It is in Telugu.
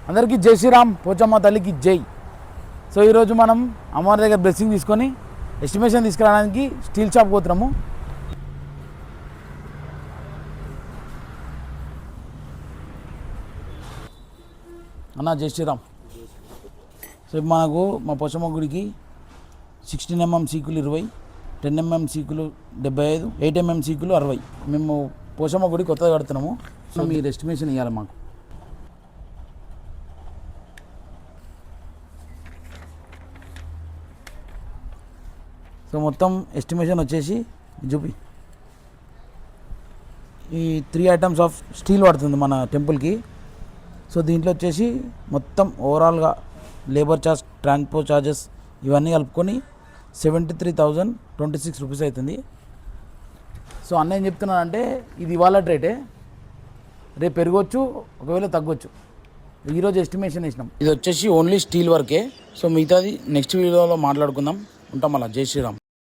అందరికీ జై శ్రీరామ్, పోచమ్మ తల్లికి జై. సో ఈరోజు మనం అమ్మవారి దగ్గర బ్లెస్సింగ్ తీసుకొని ఎస్టిమేషన్ తీసుకురావడానికి స్టీల్ షాప్ పోతున్నాము. అన్న జై శ్రీరామ్. సో మనకు మా పోచమ్మ గుడికి 16 mm సీకులు 20, 10 mm సీకులు 75, 8 mm సీకులు 60. మేము పోచమ్మ గుడి కొత్తగా కడుతున్నాము. సో మీరు ఎస్టిమేషన్ ఇవ్వాలి మాకు. సో మొత్తం ఎస్టిమేషన్ వచ్చేసి చూపి ఈ 3 items ఆఫ్ స్టీల్ పడుతుంది మన టెంపుల్కి. సో దీంట్లో వచ్చేసి మొత్తం ఓవరాల్గా లేబర్ ఛార్జ్, ట్రాన్స్పోర్ట్ ఛార్జెస్ ఇవన్నీ కలుపుకొని 73,026 రూపీస్ అవుతుంది. సో అన్న ఏం చెప్తున్నానంటే ఇది ఇవాళ రేటే, రేపు పెరగవచ్చు, ఒకవేళ తగ్గొచ్చు. ఈరోజు ఎస్టిమేషన్ వేసినాం. ఇది వచ్చేసి ఓన్లీ స్టీల్ వర్కే. సో మిగతాది నెక్స్ట్ వీడియోలో మాట్లాడుకుందాం. ఉంటాం అలా. జై శ్రీరామ్.